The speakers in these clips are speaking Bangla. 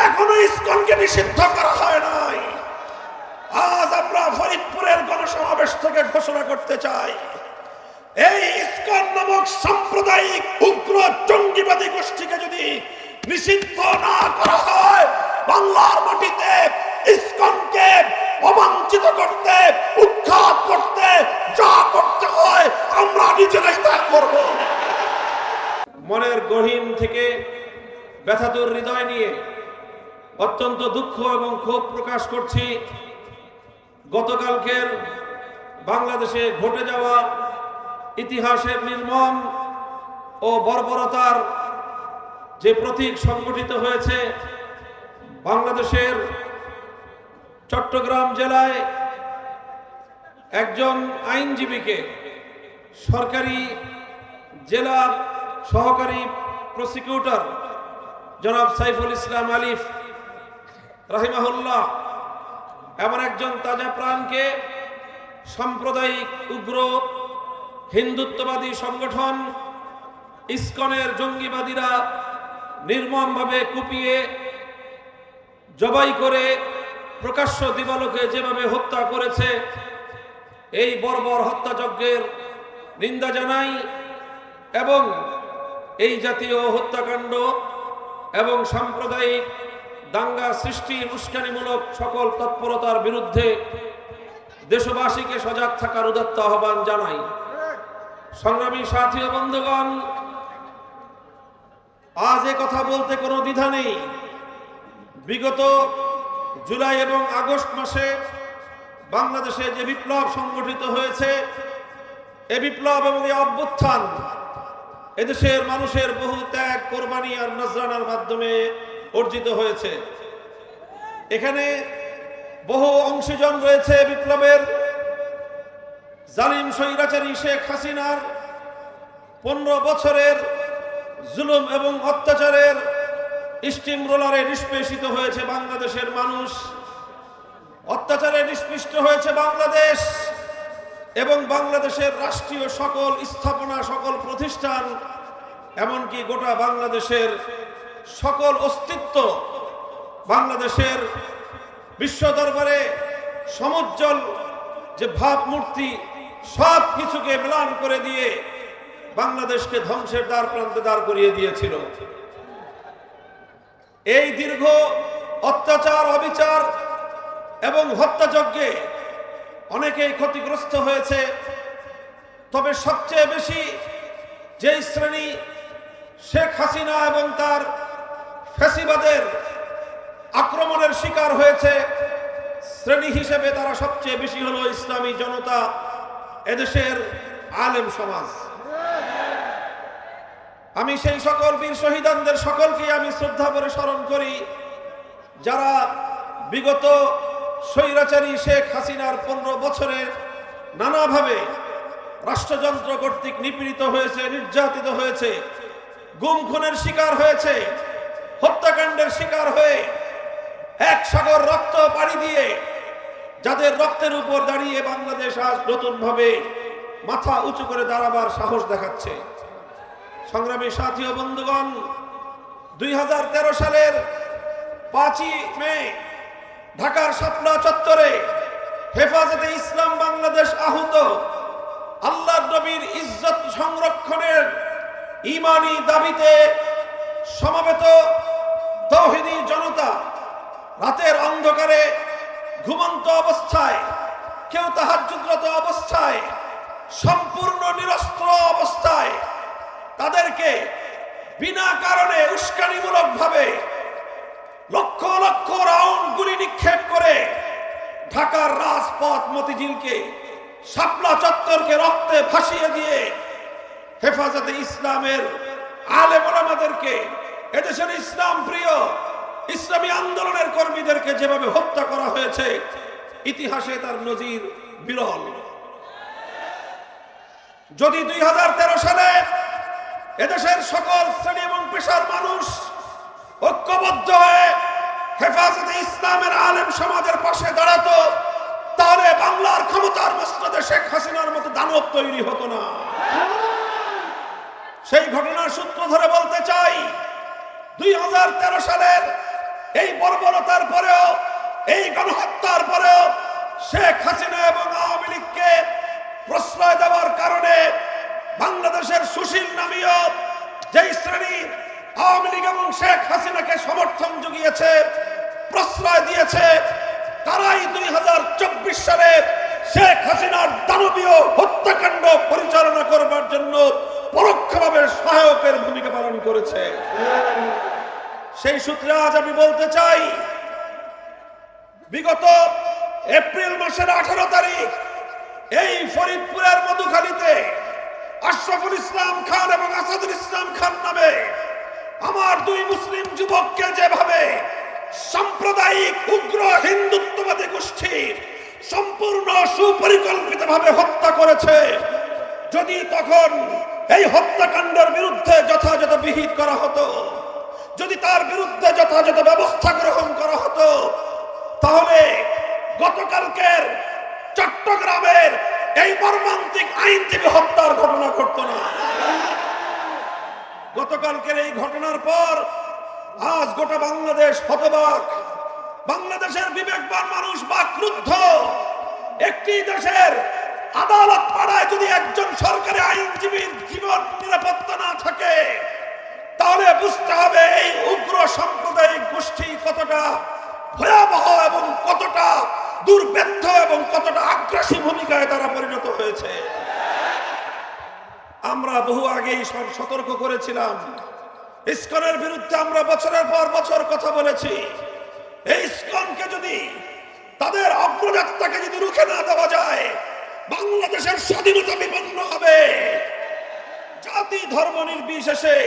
এখনো ইসকনকে নিষিদ্ধ করা হয় নাই। আজ আমরা ফরিদপুরের গণসমাবেশ থেকে ঘোষণা করতে চাই, এই ইসকন নামক সাম্প্রদায়িক উগ্র জঙ্গিবাদী গোষ্ঠীকে যদি নিষিদ্ধ না করা হয়, বাংলার মাটিতে ইসকনকে অবাঞ্ছিত করতে, উৎখাত করতে যা করতে হয় আমরা নিজেরাই তা করব। মনের গহীন থেকে ব্যথাতুর হৃদয় নিয়ে অত্যন্ত দুঃখ এবং ক্ষোভ প্রকাশ করছি গতকালকের বাংলাদেশে ঘটে যাওয়া ইতিহাসের নির্মম ও বর্বরতার যে প্রতীক সংগঠিত হয়েছে। বাংলাদেশের চট্টগ্রাম জেলায় একজন আইনজীবীকে সরকারি জেলা সহকারী প্রসিকিউটর জনাব সাইফুল ইসলাম আলিফ রাহিমাহুল্লাহ এমন একজন তাজা প্রাণকে সাম্প্রদায়িক উগ্র হিন্দুত্ববাদী সংগঠন ইসকনের জঙ্গিবাদীরা নির্মমভাবে কুপিয়ে জবাই করে প্রকাশ্য দিবালোকে যেভাবে হত্যা করেছে, এই বর্বর হত্যাযজ্ঞের নিন্দা জানাই এবং এই জাতীয় হত্যাকাণ্ড এবং সাম্প্রদায়িক দাঙ্গা সৃষ্টি উস্কানিমূলক সকল তৎপরতার বিরুদ্ধে দেশবাসীকে সজাগ থাকার উদাত্ত আহ্বান জানাই। সংগ্রামী সাথী ও বন্ধুগণ, আজ এ কথা বলতে কোনো দ্বিধা নেই। বিগত জুলাই এবং আগস্ট মাসে বাংলাদেশে যে বিপ্লব সংগঠিত হয়েছে, এ বিপ্লব এবং এই অভ্যুত্থান এদেশের মানুষের বহু ত্যাগ, কোরবানি আর নজরানার মাধ্যমে অর্জিত হয়েছে। এখানে বহু অংশীজন রয়েছে বিপ্লবের। জালিম স্বৈরাচারী শেখ হাসিনার 15 বছরের জুলুম এবং অত্যাচারের স্টিম রোলারে নিষ্পেষিত হয়েছে বাংলাদেশের মানুষ, অত্যাচারে নিষ্পৃষ্ট হয়েছে বাংলাদেশ এবং বাংলাদেশের রাষ্ট্রীয় সকল স্থাপনা, সকল প্রতিষ্ঠান, এমনকি গোটা বাংলাদেশের সকল অস্তিত্ব, বাংলাদেশের বিশ্ব দরবারে সমুজ্জ্বল যে ভাবমূর্তি, সব কিছুকে ম্লান করে দিয়ে বাংলাদেশকে ধ্বংসের দ্বার প্রান্তে দাঁড় করিয়ে দিয়েছিল। এই দীর্ঘ অত্যাচার, অবিচার এবং হত্যাযজ্ঞে অনেকেই ক্ষতিগ্রস্ত হয়েছে। তবে সবচেয়ে বেশি যেই শ্রেণী শেখ হাসিনা এবং তার ফ্যাসিবাদের আক্রমণের শিকার হয়েছে, শ্রেণী হিসেবে তারা সবচেয়ে বেশি হলো ইসলামী জনতা, এদেশের আলেম সমাজ। আমি সেই সকল বীর শহীদানদের সকলকে আমি শ্রদ্ধা করে স্মরণ করি, যারা বিগত স্বৈরাচারী শেখ হাসিনার 15 বছরে নানাভাবে রাষ্ট্রযন্ত্র কর্তৃক নিপীড়িত হয়েছে, নির্যাতিত হয়েছে, গুম খুনের শিকার হয়েছে, হত্যাকাণ্ডের শিকার হয়ে এক সাগর রক্ত পাড়ি দিয়ে যাদের রক্তের উপর দাঁড়িয়ে বাংলাদেশ আজ নতুনভাবে মাথা উঁচু করে দাঁড়াবার সাহস দেখাচ্ছে। সংগ্রামী সাথী ও বন্ধুগণ, 2013 সালের 5ই মে ঢাকার শাপলা চত্বরে হেফাজতে ইসলাম বাংলাদেশ আহত আল্লাহর নবীর ইজ্জত সংরক্ষণের ঈমানি দাবিতে সমবেত তাওহীদি জনতা রাতের অন্ধকারে ঘুমন্ত অবস্থায়, কেউ তাহাজ্জুদরত অবস্থায়, সম্পূর্ণ নিরস্ত্র অবস্থায় তাদেরকে বিনা কারণে উস্কানিমূলক ভাবে লক্ষ লক্ষ রাউন্ড গুলি নিক্ষেপ করে ঢাকার রাজপথ, মতিঝিলকে, শাপলা চত্বরকে রক্তে ভাসিয়ে দিয়ে হেফাজতে ইসলামের আলেম ওলামাদেরকে, এদেশের ইসলাম প্রিয় ইসলামী আন্দোলনের কর্মীদেরকে যেভাবে হত্যা করা হয়েছে, ইতিহাসে তার নজির বিরল। যদি 2013 সালে এদেশের সকল শ্রেণী এবং পেশার মানুষ ঐক্যবদ্ধ হয়ে হেফাজতে ইসলামের আলেম সমাজের পাশে দাঁড়াতো, তাহলে বাংলার ক্ষমতার মসনদে শেখ হাসিনার মতো দানব তৈরি হতো না। সেই ঘটনার সূত্র ধরে বলতে চাই, 2013 সালের এই গণহত্যার পরেও শেখ হাসিনা এবং আওয়ামী লীগকে প্রশ্রয় দেওয়ার কারণে বাংলাদেশের সুশীল নামীয় যেই শ্রেণী আওয়ামী লীগ এবং শেখ হাসিনাকে সমর্থন জুগিয়েছে, প্রশ্রয় দিয়েছে, তারাই 2024 সালে শেখ হাসিনার দানবীয় হত্যাকাণ্ড পরিচালনা করবার জন্য পরোক্ষভাবে সহায়কের ভূমিকা পালন করেছে। সেই সূত্রে আজ আমি বলতে চাই, বিগত এপ্রিল মাসের 18 তারিখ এই ফরিদপুরের মধুখালীতে আশরাফুল ইসলাম খান এবং আসাদুল ইসলাম খান নামে আমার দুই মুসলিম যুবককে যেভাবে সাম্প্রদায়িক উগ্র হিন্দুত্ববাদী গোষ্ঠী সম্পূর্ণ সুপরিকল্পিতভাবে হত্যা করেছে, যদি তখন এই হত্যাকাণ্ডের বিরুদ্ধে যথাযথ বিহিত করা হতো, যদি তার বিরুদ্ধে যথাযথ ব্যবস্থা গ্রহণ করা হতো, তাহলে গতকালকের চট্টগ্রামের এই মর্মান্তিক আইনজীবী হত্যার ঘটনা ঘটত না। গতকালকের এই ঘটনার পর আজ গোটা বাংলাদেশ হতবাক। বাংলাদেশের বিবেকবান মানুষ বাকরুদ্ধ। একটি দেশের আদালত পাড়ায় যদি একজন সরকারি আইনজীবীর জীবন নিরাপত্তা না থাকে, তাহলে বুঝতে হবে এই উগ্র সাম্প্রদায়িক গোষ্ঠী কতটা ভয়াবহ এবং কতটা দুর্বৃত্ত এবং কতটা আগ্রাসী ভূমিকায় তারা পরিণত হয়েছে। আমরা বহু আগেই সতর্ক করেছিলাম, ইসকনের বিরুদ্ধে আমরা বছরের পর বছর কথা বলেছি। এই ইসকনকে যদি, তাদের অগ্রযাত্রাকে যদি রুখে না দেওয়া যায়, বাংলাদেশের স্বাধীনতা বিপন্ন হবে। জাতি ধর্ম নির্বিশেষে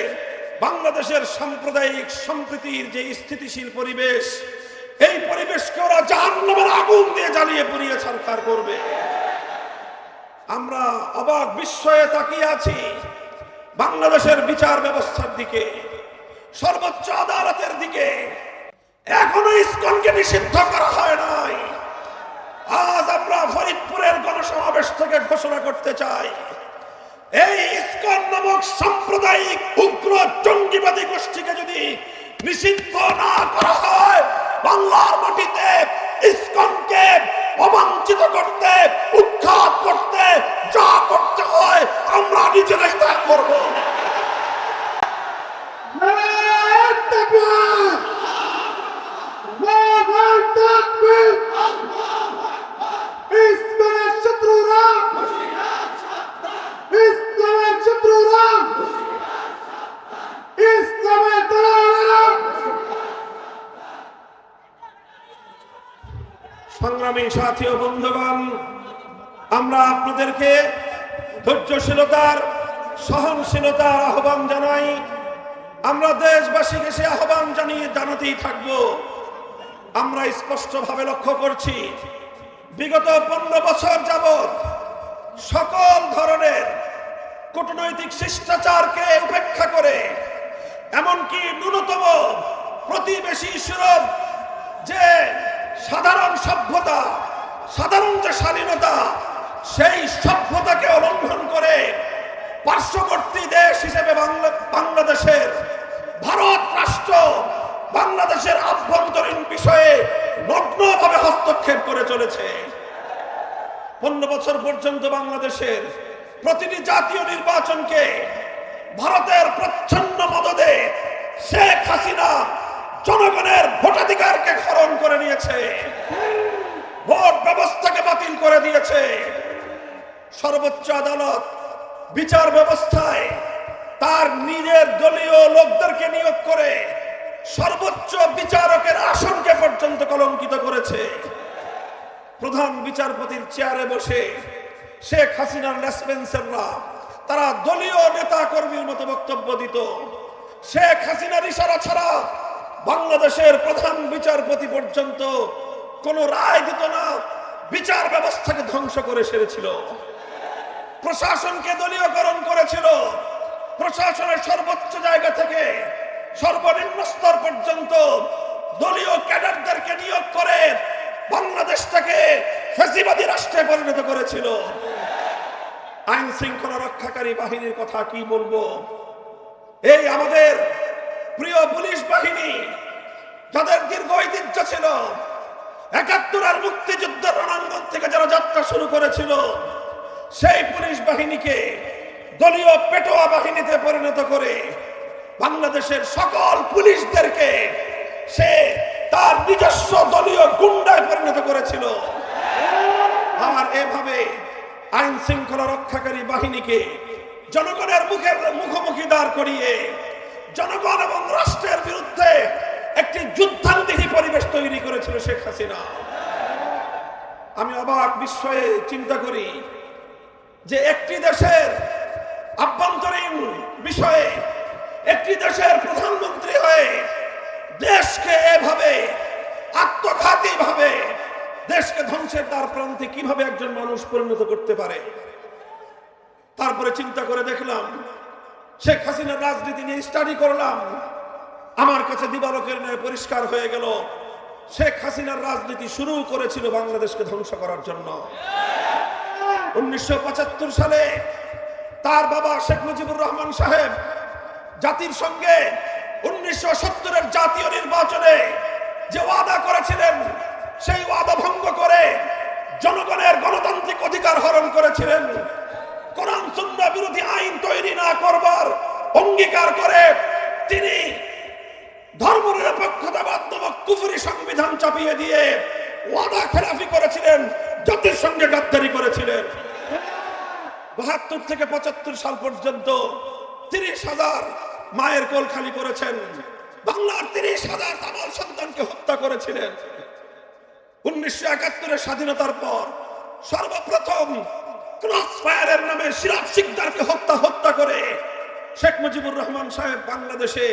বাংলাদেশের সাম্প্রদায়িক সম্প্রীতির যে স্থিতিশীল পরিবেশ, এই পরিবেশকে ওরা জাহান্নামের আগুন দিয়ে জ্বালিয়ে পুড়িয়ে ছারখার করবে। আমরা অবাক বিস্ময়ে তাকিয়ে আছি বাংলাদেশের বিচার ব্যবস্থার দিকে, সর্বোচ্চ আদালতের দিকে। এখনো ইসকনকে নিষিদ্ধ করা হয় নাই। আজ আমরা ফরিদপুরের গণসমাবেশ থেকে ঘোষণা করতে চাই, এই ইসকন নামক সাম্প্রদায়িক উগ্র জঙ্গিবাদী গোষ্ঠীকে যদি নিষিদ্ধ না করা হয়, বাংলার মাটিতে ইসকনকে অবাঞ্ছিত করতে, উৎখাত করতে যা করতে হয় আমরা নিজেরাই তা করব। সংগ্রামী সাথী ও বন্ধুগণ, আমরা আপনাদেরকে ধৈর্যশীলতার, সহনশীলতার আহ্বান জানাই। আমরা দেশবাসীকে সে আহ্বান জানাতেই থাকব। আমরা স্পষ্টভাবে লক্ষ্য করছি, বিগত 15 বছর যাবৎ সকল ধরনের কূটনৈতিক শিষ্টাচারকে উপেক্ষা করে, এমনকি ন্যূনতম প্রতিবেশী সুলভ যে সাধারণ সভ্যতা, সাধারণ যে শালীনতা, সেই সভ্যতাকে অলঙ্ঘন করে পার্শ্ববর্তী দেশ হিসেবে বাংলাদেশের ভারত রাষ্ট্র বাংলাদেশের আভ্যন্তরীণ বিষয়ে নগ্নভাবে হস্তক্ষেপ করে চলেছে। 15 বছর পর্যন্ত বাংলাদেশের প্রতিটি জাতীয় নির্বাচনকে ভারতের প্রচ্ছন্ন মদদে শেখ হাসিনা জনগণের ভোটাধিকারকে হরণ করে নিয়েছে, ভোট ব্যবস্থাকে বাতিল করে দিয়েছে। সর্বোচ্চ আদালত বিচার ব্যবস্থায় তার নিজের দলীয় লোকদেরকে নিয়োগ করে সর্বোচ্চ বিচারকের আসনকে পর্যন্ত কলঙ্কিত করেছে। প্রধান বিচারপতির চেয়ারে বসে শেখ হাসিনার লেসপেন্সাররা তারা দলীয় নেতা কর্মীর মতো বক্তব্য দিত। শেখ হাসিনার ইশারা ছাড়া বাংলাদেশের প্রধান বিচারপতি পর্যন্ত কোনো রায় দিত না, বিচার ব্যবস্থাকে ধ্বংস করে সেরেছিল। প্রশাসনকে দলীয়করণ করেছিল। প্রশাসনের সর্বোচ্চ জায়গা থেকে সর্বনিম্ন স্তর পর্যন্ত দলীয় ক্যাডারদেরকে নিয়োগ করে বাংলাদেশটাকে ফ্যাসিবাদী রাষ্ট্রে পরিণত করেছিল। আইন শৃঙ্খলা রক্ষাকারী বাহিনীর কথা কি বলবো? এই আমাদের প্রিয় পুলিশ বাহিনী, যাদের দীর্ঘ ঐতিহ্য ছিল, একাত্তরের মুক্তিযুদ্ধের রণাঙ্গন থেকে যারা যাত্রা শুরু করেছিল, সেই পুলিশ বাহিনীকে দলীয় পেটোয়া বাহিনীতে পরিণত করে বাংলাদেশের সকল পুলিশদেরকে সে তার নিজস্ব দলীয় গুন্ডায় পরিণত করেছিল। আর এভাবে আইন শৃঙ্খলা রক্ষাকারী বাহিনীকে জনগণের মুখোমুখি দাঁড় করিয়ে জনগণ এবং রাষ্ট্রের বিরুদ্ধে একটি যুদ্ধান্তিহী পরিবেশ তৈরি করেছিল শেখ হাসিনা। আমি অবাক বিস্ময়ে চিন্তা করি যে একটি দেশের আভ্যন্তরীণ বিষয়ে একটি দেশের প্রধানমন্ত্রী হয়ে দেশকে এভাবে আত্মঘাতী ভাবে দেশকে ধ্বংসের দ্বার প্রান্তে কিভাবে একজন মানুষ পরিণত করতে পারে। তারপরে চিন্তা করে দেখলাম, শেখ হাসিনার রাজনীতি নিয়ে স্টাডি করলাম, আমার কাছে দিবালোকের ন্যায় পরিষ্কার হয়ে গেল শেখ হাসিনার রাজনীতি শুরু করেছিল বাংলাদেশকে ধ্বংস করার জন্য। 1975 সালে তার বাবা শেখ মুজিবুর রহমান সাহেব জাতির সঙ্গে 1970-এর জাতীয় নির্বাচনে যে ওয়াদা করেছিলেন, সেই ওয়াদা ভঙ্গ করে জনগণের গণতান্ত্রিক অধিকার হরণ করেছিলেন। কোরআন সুন্নাহ বিরোধী আইন তৈরি না করবার অঙ্গীকার করে তিনি ধর্মনিরপেক্ষতাবাদ নামক কুফরি সংবিধান চাপিয়ে দিয়ে ওয়াদা খেলাফি করেছিলেন, জাতির সঙ্গে গাদ্দারি করেছিলেন। 72 থেকে 75 সাল পর্যন্ত 30,000 মায়ের কোল খালি করেছেন, বাংলার 30,000 তামাল সন্তানকে হত্যা করেছিলেন। 1971-এর স্বাধীনতার পর সর্বপ্রথম ক্রস ফায়ারের নামে সিরাজ শিকদারকে হত্যা করে শেখ মুজিবুর রহমান সাহেব বাংলাদেশে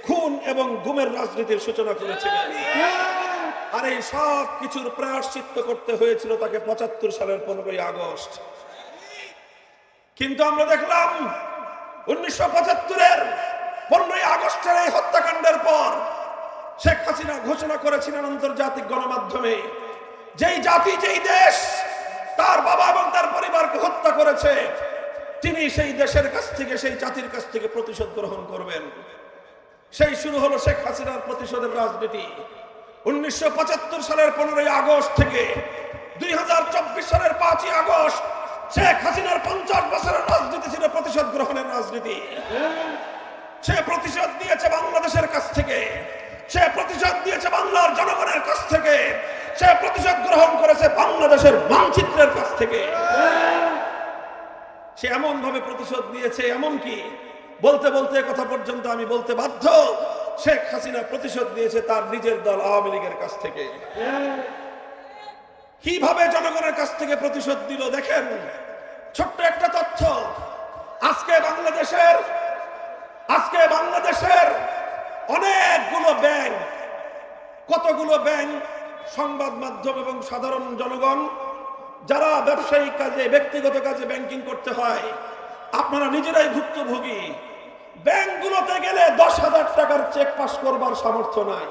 খুন এবং গুমের রাজনীতির সূচনা করেছিলেন। আর এই সব কিছুর প্রায়শ্চিত্ত করতে হয়েছিল তাকে 75 সালের 15ই আগস্ট। কিন্তু আমরা দেখলাম 1975-এর 15ই আগস্টের এই হত্যাকাণ্ডের পর শেখ হাসিনা ঘোষণা করেছিলেন আন্তর্জাতিক গণমাধ্যমে, যেই জাতি যেই দেশ তার বাবা এবং তার পরিবারকে হত্যা করেছে, তিনি সেই দেশের কাছ থেকে, সেই জাতির কাছ থেকে প্রতিশোধ গ্রহণ করবেন। সেই শুরু হলো শেখ হাসিনার প্রতিশোধের রাজনীতি। 1975 সালের 15ই আগস্ট থেকে 2024 সালের 5ই আগস্ট শেখ হাসিনার 50 বছরের রাজনীতি ছিল প্রতিশোধ গ্রহণের রাজনীতি। সে প্রতিশোধ দিয়েছে বাংলাদেশের কাছ থেকে, সে প্রতিশোধ দিয়েছে বাংলার জনগণের কাছ থেকে, সে প্রতিশোধ গ্রহণ করেছে বাংলাদেশের মানচিত্রের কাছ থেকে। সে এমন ভাবে প্রতিশোধ নিয়েছে, এমনকি বলতে বলতে কথা পর্যন্ত আমি বলতে বাধ্য, শেখ হাসিনা প্রতিশোধ দিয়েছে তার নিজের দল আওয়ামী লীগের কাছ থেকে। কিভাবে জনগণের কাছ থেকে প্রতিশোধ দিল দেখেন। ছোট্ট একটা তথ্য, আজকে বাংলাদেশের অনেকগুলো ব্যাংক, কতগুলো ব্যাংক, সংবাদ মাধ্যম এবং সাধারণ জনগণ যারা ব্যবসায়িক কাজে, ব্যক্তিগত কাজে ব্যাংকিং করতে হয়, আপনারা নিজেরাই ভুক্তভোগী। ব্যাংকগুলোতে গেলে 10,000 টাকার চেক পাস করবার সামর্থ্য নাই।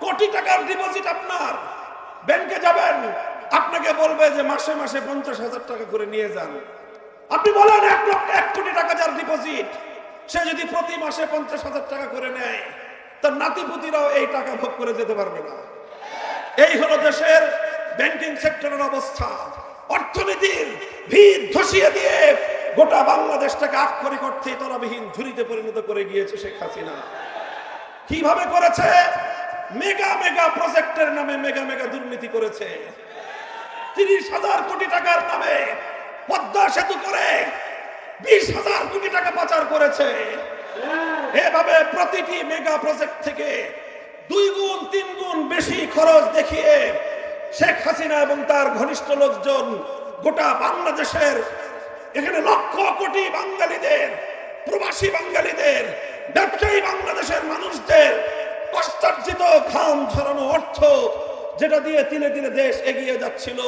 কোটি টাকার ডিপোজিট, আপনার ব্যাংকে যাবেন, আপনাকে বলবে যে মাসে মাসে 50,000 টাকা করে নিয়ে যান। আপনি বলেন 1 কোটি টাকা যার ডিপোজিট, সে যদি প্রতি মাসে 50,000 টাকা করে নেয়, তার নাতিপুতিরাও এই টাকা ভোগ করে যেতে পারবে না। এই হলো দেশের ব্যাংকিং সেক্টরের অবস্থা। অর্থনীতির ভিত ধসিয়ে দিয়ে গোটা বাংলাদেশটাকে আক্ষরিক অর্থে তলাবিহীন ঝুড়িতে পরিণত করে গিয়েছে শেখ হাসিনা। কিভাবে করেছে? মেগা প্রজেক্টের নামে মেগা দুর্নীতি করেছে। 30,000 কোটি টাকার নামে পদ্মা সেতু করে 20,000 কোটি টাকা পাচার করেছে। এভাবে প্রতিটি মেগা প্রজেক্ট থেকে 2 গুণ 3 গুণ বেশি খরচ দেখিয়ে শেখ হাসিনা এবং তার ঘনিষ্ঠ লোকজন গোটা বাংলাদেশের, এখানে লক্ষ কোটি বাঙালিদের, প্রবাসী বাঙালিদের, ব্যবসায়ী বাংলাদেশের মানুষদের কষ্টার্জিত ঘাম ঝরানো অর্থ, যেটা দিয়ে দিনে দিনে দেশ এগিয়ে যাচ্ছিল,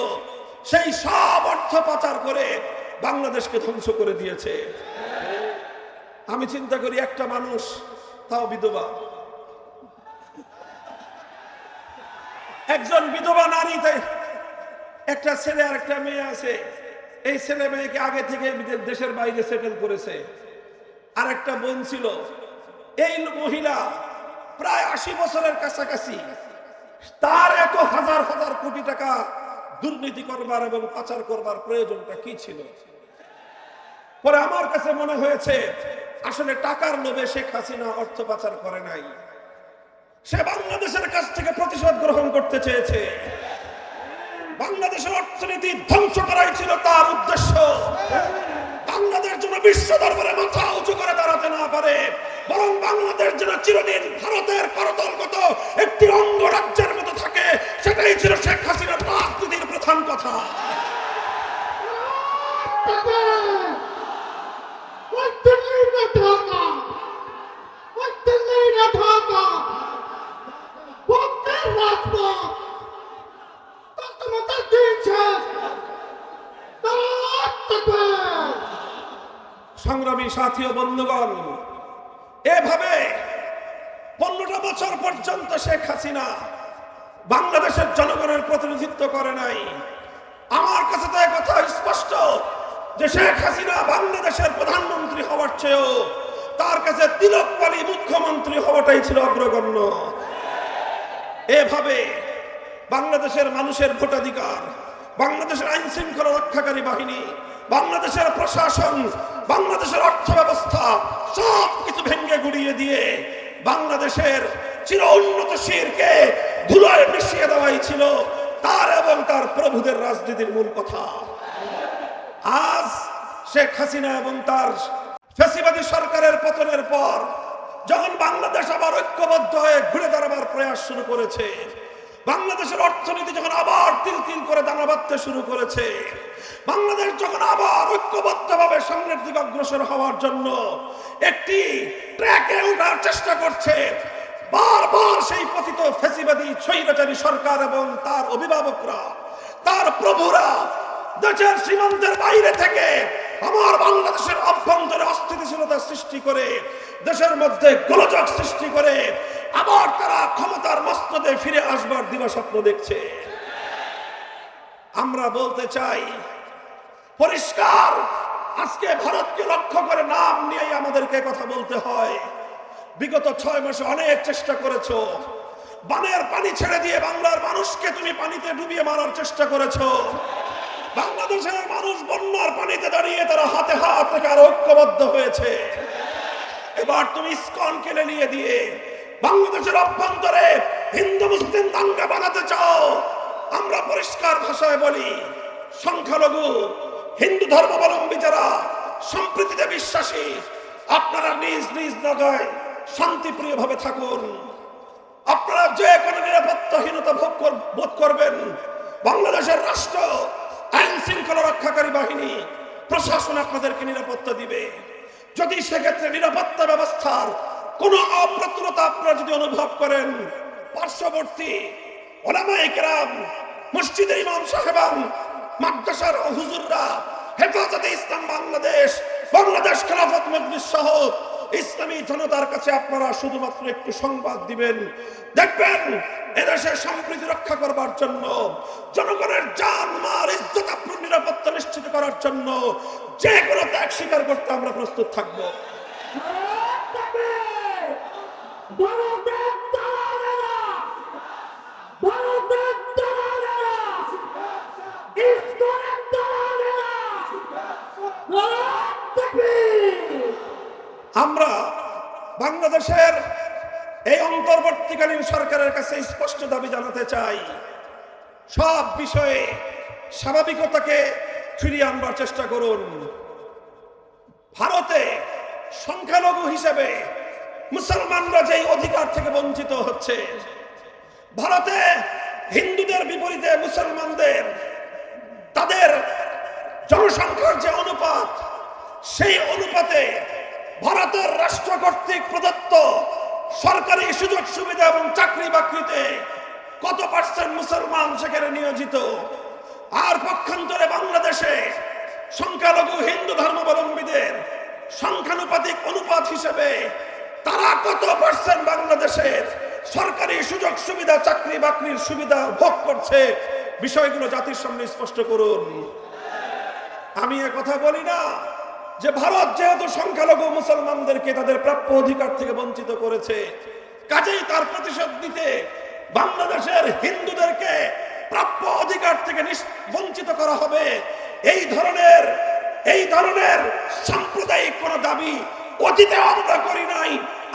সেই সব অর্থ পাচার করে বাংলাদেশকে ধ্বংস করে দিয়েছে। আমি চিন্তা করি, একটা মানুষ, তাও বিধবা, একজন বিধবা নারী, একটা ছেলে আর একটা মেয়ে আছে, এই ছেলে মেয়েকে আগে থেকে দেশের বাইরে সেটেল করেছে। আর একটা বোন ছিল, এই মহিলা প্রায় 80 বছরের কাছাকাছি, তার এত হাজার হাজার কোটি টাকা দুর্নীতি করবার এবং পাচার করবার প্রয়োজনটা কি ছিল? পরে আমার কাছে মনে হয়েছে আসলে টাকার লোভে শেখ হাসিনা অর্থ পাচার করে নাই, সে বাংলাদেশের কাছ থেকে প্রতিশোধ গ্রহণ করতে চেয়েছে। বাংলাদেশের অর্থনীতি ধ্বংস করাই ছিল তার উদ্দেশ্য। বাংলাদেশ যেন বিশ্ব দরবারে মাথা উঁচু করে দাঁড়াতে না পারে, বরং বাংলাদেশ যেন চিরদিন ভারতের করতলগত একটি অঙ্গরাজ্যের মতো থাকে, সেটাই ছিল শেখ হাসিনার রাজনীতির প্রধান কথা। সংগ্রামী সাথী ও বন্ধুগণ, এভাবে 15টা বছর পর্যন্ত শেখ হাসিনা বাংলাদেশের জনগণের প্রতিনিধিত্ব করে নাই। আমার কাছে তো কথা স্পষ্ট যে শেখ হাসিনা বাংলাদেশের প্রধানমন্ত্রী হওয়ার চেয়েও তার কাছে তিলকমালী মুখ্যমন্ত্রী হওয়াটাই ছিল অগ্রগণ্য। এভাবে বাংলাদেশের মানুষের ভোটাধিকার, বাংলাদেশের আইন শৃঙ্খলা রক্ষাকারী বাহিনী, বাংলাদেশের প্রশাসন, বাংলাদেশের অর্থ ব্যবস্থা সব কিছু ভেঙে গুড়িয়ে দিয়ে বাংলাদেশের চির উন্নত শিরকে ধুলোয় মিশিয়ে দেওয়াই ছিল তার এবং তার প্রভুদের রাজনীতির মূল কথা। আজ শেখ হাসিনা এবং তার ফ্যাসিবাদী সরকারের পতনের পর যখন বাংলাদেশ আবার ঐক্যবদ্ধ হয়ে ঘুরে দাঁড়াবার প্রয়াস শুরু করেছে, বাংলাদেশের অর্থনীতি যখন আবার তিল তিল করে দানা বাঁধতে শুরু করেছে, বাংলাদেশ যখন আবার ঐক্যবদ্ধভাবে সামনের দিকে অগ্রসর হওয়ার জন্য একটি ট্র্যাকে ওঠার চেষ্টা করছে, বারবার সেই পতিত ফ্যাসিবাদী স্বৈরাচারী সরকার এবং তার অভিভাবকরা, তার প্রভুরা দেশের সীমান্তের বাইরে থেকে আমার বাংলাদেশের অভ্যন্তরে অস্থিতিশীলতা সৃষ্টি করে, দেশের মধ্যে গোলযোগ সৃষ্টি করে আবার তারা ক্ষমতার মসনদে ফিরে আসবার দিবাস্বপ্ন দেখছে। আমরা বলতে চাই পরিষ্কার, আজকে ভারতকে লক্ষ্য করে নাম নিয়েই আমাদেরকে কথা বলতে হয়। বিগত 6 মাসে অনেক চেষ্টা করেছো, বানের পানি ছেড়ে দিয়ে বাংলার মানুষকে তুমি পানিতে ডুবিয়ে মারার চেষ্টা করেছো। বাংলাদেশের মানুষ বন্যার পানিতে দাঁড়িয়ে তারা হাতে হাত রেখে আর ঐক্যবদ্ধ হয়েছে। এবার তুমি ইসকনকে নিয়ে দিয়ে বাংলাদেশের অভ্যন্তরে হিন্দু মুসলিম দাঙ্গা বানাতে চাও। আমরা পরিষ্কার ভাষায় বলি, সংখ্যালঘু হিন্দু ধর্মাবলম্বী যারা সম্প্রীতিতে বিশ্বাসী, আপনারা নিজ নিজ জায়গায় শান্তিপ্রিয় ভাবে থাকুন। আপনারা যে কোনো নিরাপত্তাহীনতা বোধ করবেন, বাংলাদেশের রাষ্ট্র, আইন শৃঙ্খলা রক্ষাকারী বাহিনী, প্রশাসন আপনাদেরকে নিরাপত্তা দিবে। যদি সেক্ষেত্রে নিরাপত্তা ব্যবস্থার কোন অপ্রতুলতা আপনারা যদি অনুভব করেন, পার্শ্ববর্তী ওলামায়ে কেরাম, মসজিদের ইমাম সাহেবান, মাদ্রাসার হুজুররা, হেফাজতে ইসলাম বাংলাদেশ, বাংলাদেশ খেলাফত মজলিস সহ ইসলামী জনতার কাছে আপনারা শুধুমাত্র একটু সংবাদ দিবেন, দেখবেন এদেশের সম্প্রীতি রক্ষা করবার জন্য, জনগণের জান মাল ইজ্জত আব্রুর নিরাপত্তা নিশ্চিত করার জন্য যে কোনো ত্যাগ স্বীকার করতে আমরা প্রস্তুত থাকবো। আমরা বাংলাদেশের এই অন্তর্বর্তীকালীন সরকারের কাছে স্পষ্ট দাবি জানাতে চাই, সব বিষয়ে স্বাভাবিকতাকে ফিরিয়ে আনবার চেষ্টা করুন। ভারতে সংখ্যালঘু হিসেবে মুসলমানরা যেই অধিকার থেকে বঞ্চিত হচ্ছে, ভারতে হিন্দুদের বিপরীতে মুসলমানদের তাদের জনসংখ্যার যে অনুপাত, সেই অনুপাতে ভারতের রাষ্ট্র কর্তৃক প্রদত্ত সরকারি সুযোগ সুবিধা এবং চাকরি বাকরিতে কত % মুসলমান সেখানে নিয়োজিত, আর পক্ষান্তরে বাংলাদেশে সংখ্যালঘু হিন্দু ধর্মাবলম্বীদের সংখ্যানুপাতিক অনুপাত হিসেবে তারা কত % বাংলাদেশের সরকারি সুযোগ সুবিধা, চাকরি বাকরির সুবিধা ভোগ করছে, বিষয়গুলো জাতির সামনে স্পষ্ট করুন। আমি এ কথা বলি না যে ভারত যেহেতু সংখ্যালঘু মুসলমানদেরকে তাদের প্রাপ্য অধিকার থেকে বঞ্চিত করেছে, কাজেই তার প্রতিশোধ নিতে বাংলাদেশের হিন্দুদেরকে প্রাপ্য অধিকার থেকে বঞ্চিত করা হবে, এই ধরনের সাম্প্রদায়িক কোন দাবি অতীতে আমরা করি নাই,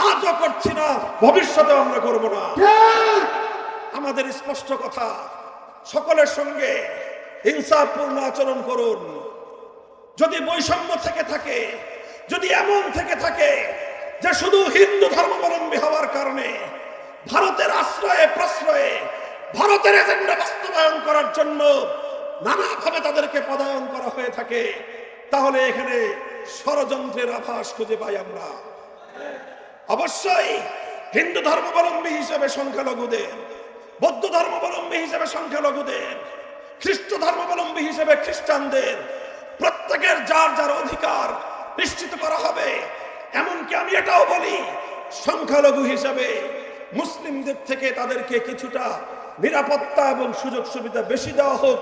আজও করছি না, ভবিষ্যতেও আমরা করব না। আমাদের স্পষ্ট কথা, সকলের সঙ্গে ইনসাফপূর্ণ আচরণ করুন। যদি বৈষম্য থেকে থাকে, যদি এমন থেকে থাকে যে শুধু হিন্দু ধর্মাবলম্বী হওয়ার কারণে ভারতের আশ্রয়ে প্রশ্রয়ে ভারতের এজেন্ডা বাস্তবায়ন করার জন্য নানাভাবে তাদেরকে পদায়ন করা হয়ে থাকে, তাহলে এখানে ষড়যন্ত্রের আভাস খুঁজে পাই আমরা। অবশ্যই হিন্দু ধর্মাবলম্বী হিসেবে সংখ্যালঘুদের, বৌদ্ধ ধর্মাবলম্বী হিসেবে সংখ্যালঘুদের, খ্রিস্ট ধর্মাবলম্বী হিসেবে খ্রিস্টানদের প্রত্যেকের যার যার অধিকার নিশ্চিত করা হবে। এমনকি আমি এটাও বলি, সংখ্যালঘু হিসেবে মুসলিমদের থেকে তাদেরকে কিছুটা নিরাপত্তা এবং সুযোগ সুবিধা বেশি দেওয়া হোক,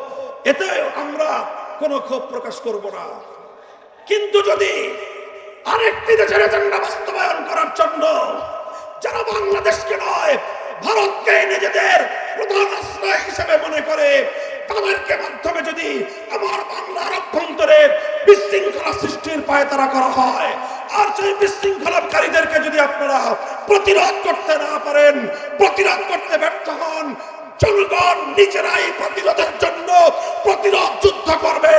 এতে আমরা কোনো ক্ষোভ প্রকাশ করব না। কিন্তু যদি আরেকটি দেশের এজেন্ডা বাস্তবায়ন করার জন্য যারা বাংলাদেশকে নয় ভারতকে নিজেদের প্রধান আশ্রয় হিসেবে মনে করে, তাদেরকে মাধ্যমে যদি আমার বাংলার অভ্যন্তরে বিশৃঙ্খলা সৃষ্টির পায়তারা করা হয়, আর সেই বিশৃঙ্খলাকারীদেরকে যদি আপনারা প্রতিরোধ করতে না পারেন, প্রতিরোধ করতে ব্যর্থ হন, জনগণ নিজেরাই প্রতিরোধের জন্য প্রতিরোধ যুদ্ধ করবে।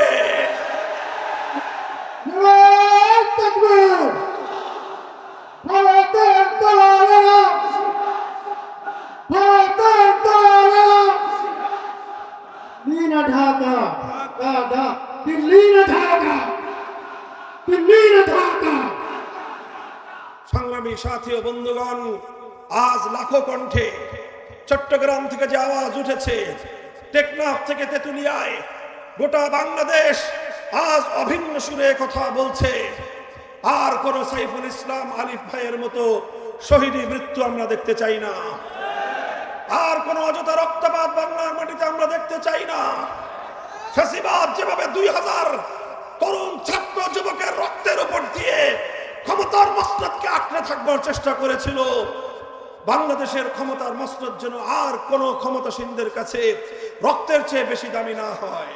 সংগ্রামী সাথী ও বন্ধুগণ, আজ লাখো কণ্ঠে চট্টগ্রাম থেকে যে আওয়াজ উঠেছে, টেকনাফ থেকে তেতুলিয়ায়, গোটা বাংলাদেশ আজ অভিন্ন সুরে কথা বলছে। আর কোন সাইফুল ইসলাম আলিফ ভাইয়ের মতো শহীদ মৃত্যু আমরা দেখতে চাই না, আর কোন অযথা রক্তপাত বাংলার মাটিতে আমরা দেখতে চাই না। ফ্যাসিবাদ যেভাবে 2000 তরুণ ছাত্র যুবকের রক্তের উপর দিয়ে ক্ষমতার মসনদকে আঁকড়ে থাকবার চেষ্টা করেছিল, বাংলাদেশের ক্ষমতার মসনদ যেন আর কোন ক্ষমতাসীনদের কাছে রক্তের চেয়ে বেশি দামি না হয়।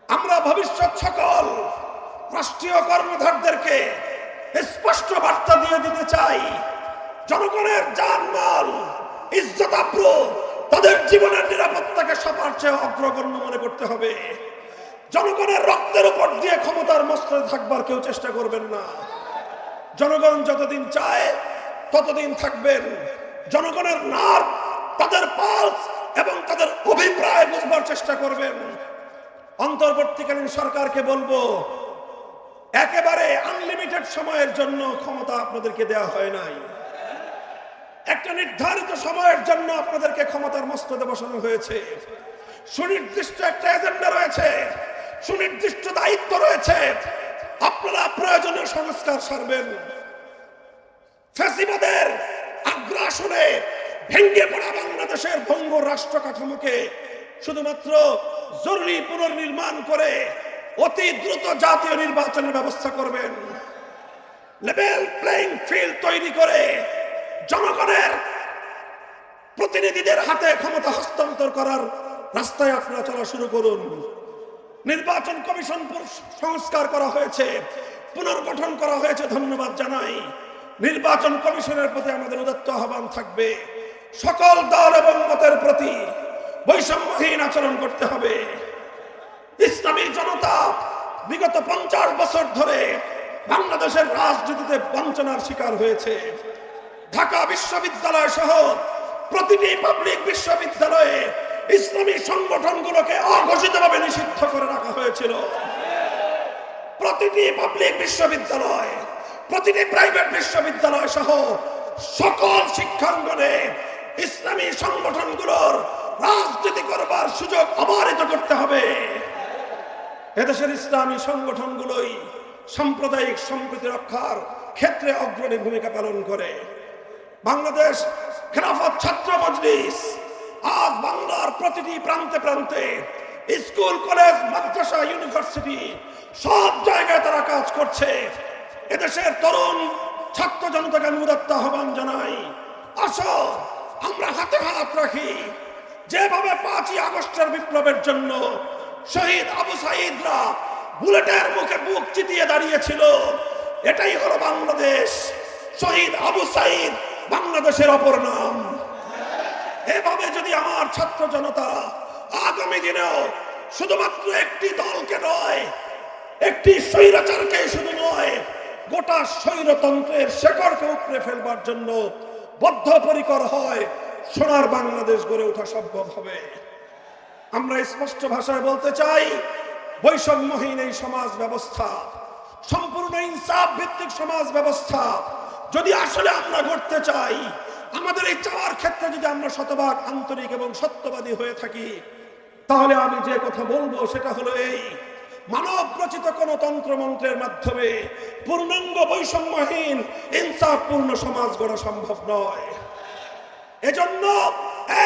আমরা ভবিষ্যৎ সকল রাষ্ট্রীয় কর্মধারদেরকে স্পষ্ট বার্তা দিয়ে দিতে চাই, জনগণের জানমাল ইজ্জত আবরু তাদের জীবনের নিরাপত্তাকে সবার চেয়ে অগ্রগণ্য মনে করতে হবে। জনগণের রক্তের উপর দিয়ে ক্ষমতার মসনদে থাকবার কেউ চেষ্টা করবেন না। জনগণ যতদিন চায় ততদিন থাকবেন। জনগণের নার্ভ, তাদের পালস এবং তাদের অভিপ্রায় বুঝবার চেষ্টা করবেন। অন্তর্বর্তীকালীন সরকারকে বলবো, একেবারে আনলিমিটেড সময়ের জন্য ক্ষমতা আপনাদেরকে দেওয়া হয় নাই, একটা নির্ধারিত সময়ের জন্য আপনাদেরকে ক্ষমতার মসনদে বসানো হয়েছে। সুনির্দিষ্ট একটা এজেন্ডা রয়েছে, সুনির্দিষ্ট দায়িত্ব রয়েছে। আপনারা প্রয়োজনীয় সংস্কার সারবেন। ফ্যাসিবাদের আগ্রাসনে ভেঙে পড়া বাংলাদেশের ভঙ্গুর রাষ্ট্র কাঠামোকে শুধুমাত্র জরুরি পুনর্নির্মাণ করে অতি দ্রুত জাতীয় নির্বাচনের ব্যবস্থা করবেন। লেভেল প্লেইং ফিল্ড তৈরি করে জনগণের প্রতিনিধিদের হাতে ক্ষমতা হস্তান্তর করার রাস্তায় আপনারা চলা শুরু করুন। নির্বাচন কমিশন সংস্কার করা হয়েছে, পুনর্গঠন করা হয়েছে, ধন্যবাদ জানাই। নির্বাচন কমিশনের প্রতি আমাদের উদাত্ত আহ্বান থাকবে, সকল দল এবং মতের প্রতি বৈষম্যহীন আচরণ করতে হবে। ইসলামী জনতা বিগত 50 বছর ধরে বাংলাদেশের রাজনীতিতে বঞ্চনার শিকার হয়েছে। ঢাকা বিশ্ববিদ্যালয় সহ প্রতিটি পাবলিক বিশ্ববিদ্যালয়ে ইসলামী সংগঠনগুলোকে অঘোষিতভাবে নিষিদ্ধ করে রাখা হয়েছিল। প্রতিটি পাবলিক বিশ্ববিদ্যালয়, প্রতিটি প্রাইভেট বিশ্ববিদ্যালয় সহ সকল শিক্ষাঙ্গনে ইসলামী সংগঠনগুলোর রাজনীতি করবার সুযোগ অবারিত করতে হবে। এদেশের ইসলামী সংগঠনগুলোই সাম্প্রদায়িক সম্প্রীতি রক্ষার ক্ষেত্রে অগ্রণী ভূমিকা পালন করে। বাংলাদেশ খেলাফত ছাত্র মজলিস আজ বাংলার প্রতিটি প্রান্তে প্রান্তে, স্কুল, কলেজ, মাদ্রাসা, ইউনিভার্সিটি সব জায়গায় তারা কাজ করছে। এদেশের তরুণ ছাত্র জনতাকে আমি উদাত্ত আহ্বান জানাই, আসো আমরা হাতে হাত রাখি। যেভাবে 5ই আগস্টের বিপ্লবের জন্য শহীদ আবু সাঈদরা বুলেটের মুখে বুক চিতিয়ে দাঁড়িয়েছিল, এটাই হলো বাংলাদেশ। শহীদ আবু সাঈদ বাংলাদেশের অপর নাম। এভাবে যদি আমার ছাত্র জনতা আগামী দিনেও শুধুমাত্র একটি দলকে নয়, একটি স্বৈরাচারকে শুধু নয়, গোটা স্বৈরতন্ত্রের শেকড়কে উপড়ে ফেলবার জন্য বদ্ধপরিকর হয়, সোনার বাংলাদেশ গড়ে ওঠা সম্ভব হবে। আমরা স্পষ্ট ভাষায় বলতে চাই, বৈষম্যহীন এই সমাজ ব্যবস্থা, সম্পূর্ণ ইনসাফ ভিত্তিক সমাজ ব্যবস্থা যদি আসলে আমরা গড়তে চাই, আমাদের এই চাওয়ার ক্ষেত্রে যদি আমরা শতভাগ আন্তরিক এবং সত্যবাদী হয়ে থাকি, তাহলে আমি যে কথা বলবো সেটা হলো এই: মানব রচিত কোন তন্ত্রমন্ত্রের মাধ্যমে পূর্ণাঙ্গ বৈষম্যহীন ইনসাফপূর্ণ সমাজ গড়া সম্ভব নয়। এজন্য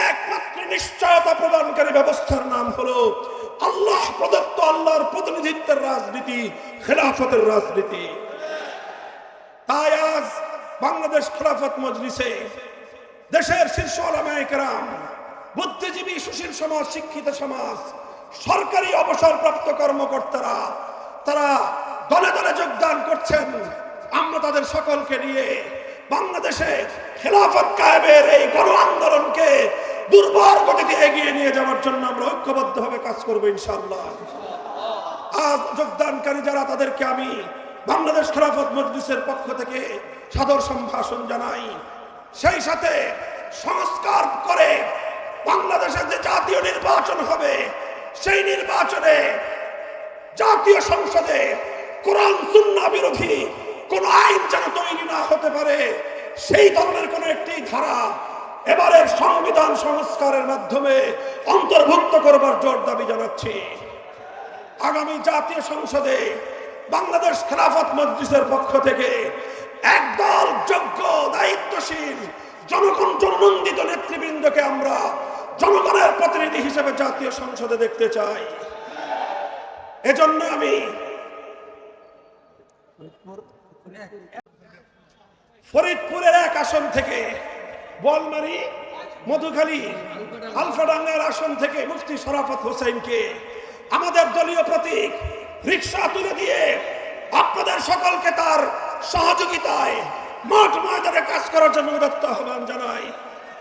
একমাত্র নিশ্চয়তা প্রদানকারী ব্যবস্থার নাম হলো আল্লাহ প্রদত্ত, আল্লাহর প্রতিনিধিত্বের রাজনীতি, খেলাফতের রাজনীতি। তাই আজ বাংলাদেশ খেলাফত মজলিসে দেশের শীর্ষ উলামায়ে কেরাম, বুদ্ধিজীবী, সুশীল সমাজ, শিক্ষিত সমাজ, সরকারি অবসরপ্রাপ্ত কর্মকর্তারা তারা দলে দলে যোগদান করছেন। আমরা তাদের সকলকে নিয়ে বাংলাদেশে খেলাফত কায়েমের এই গণ আন্দোলনকে দুর্বার গতিতে এগিয়ে নিয়ে যাওয়ার জন্য আমরা ঐক্যবদ্ধভাবে কাজ করবো ইনশাআল্লাহ। আজ যোগদানকারী যারা, তাদেরকে আমি বাংলাদেশ খেলাফত মজলিসের পক্ষ থেকে সাদর সম্ভাষণ জানাই। সেই সাথে সংস্কার করে বাংলাদেশে যে জাতীয় নির্বাচন হবে, সেই নির্বাচনে জাতীয় সংসদে কোরআন সুন্নাহ বিরোধী কোন আইন যেন তৈরি না হতে পারে, সেই ধরনের কোন একটি ধারা এবারের সংবিধান সংস্কারের মাধ্যমে অন্তর্ভুক্ত করবার জোর দাবি জানাচ্ছি। আগামী জাতীয় সংসদে বাংলাদেশ খেলাফত মজলিসের পক্ষ থেকে একদল যোগ্য, দায়িত্বশীল, জনগণ জননন্দিত নেতৃবৃন্দকে আমরা জনগণের প্রতিনিধি হিসেবে জাতীয় সংসদে দেখতে চাই। এজন্য আমি ফরিদপুরের এক আসন থেকে, বোয়ালমারী, মধুখালী, আলফাডাঙ্গার আসন থেকে মুফতি শরাফত হোসেনকে আমাদের দলীয় প্রতীক রিকশা তুলে দিয়ে আপনাদের সকলকে তার সহযোগিতায় মাঠ ময়দানে কাজ করার জন্য উদাত্ত আহ্বান জানাই।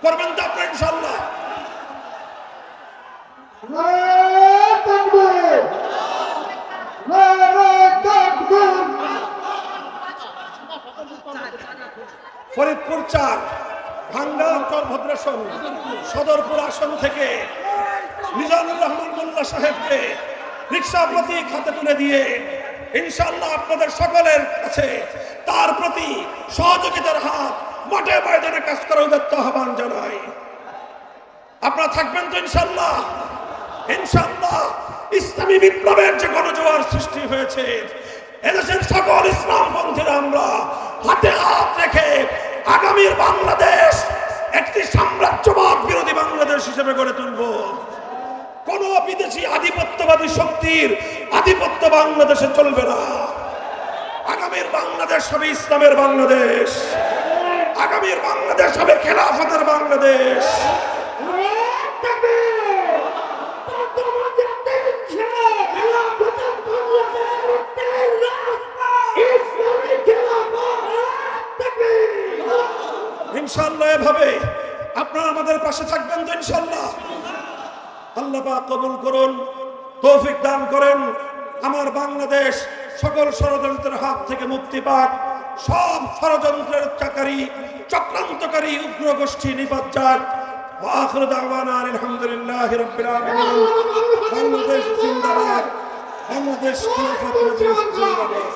করবেন তো আপনারা ইনশাআল্লাহ? ফরিদপুর 4 ভাঙ্গা ভদ্রাসন সদরপুর আসন থেকে মিজানুর রহমান মোল্লা সাহেবকে রিকশা প্রতীক হাতে তুলে দিয়ে ইনশাআল্লাহ আপনাদের সকলের কাছে তার প্রতি সহযোগিতার হাত মাঠে ময়দানে কাজ করার উদাত্ত আহ্বান জানাই। আপনারা থাকবেন তো ইনশাআল্লাহ? ইনশাআল্লাহ ইসলামী বিপ্লবের যে গণজোয়ার সৃষ্টি হয়েছে, এদেশের সকল ইসলামপন্থীরা আমরা হাতে হাত রেখে আগামীর বাংলাদেশ একটি সাম্রাজ্যবাদ বিরোধী বাংলাদেশ হিসেবে গড়ে তুলব। কোন বিদেশি আধিপত্যবাদী শক্তির আধিপত্য বাংলাদেশে চলবে না। আগামীর বাংলাদেশ হবে ইসলামের বাংলাদেশ, আগামীর বাংলাদেশ হবে খেলাফতের বাংলাদেশ। ইনশাআল্লাহ এভাবে আপনারা আমাদের পাশে থাকবেন তো ইনশাআল্লাহ? আল্লাহ পাক কবুল করুন, তৌফিক দান করেন। আমার বাংলাদেশ সকল ষড়যন্ত্রের হাত থেকে মুক্তি পাক, সব ষড়যন্ত্রের চাকারী, চক্রান্তকারী উগ্র গোষ্ঠী নিপাত যাক। ওয়া আখিরু দাওয়ানা আলহামদুলিল্লাহি রাব্বিল আলামিন। বাংলাদেশ জিন্দাবাদ, বাংলাদেশ খেলাফত মজলিস জিন্দাবাদ।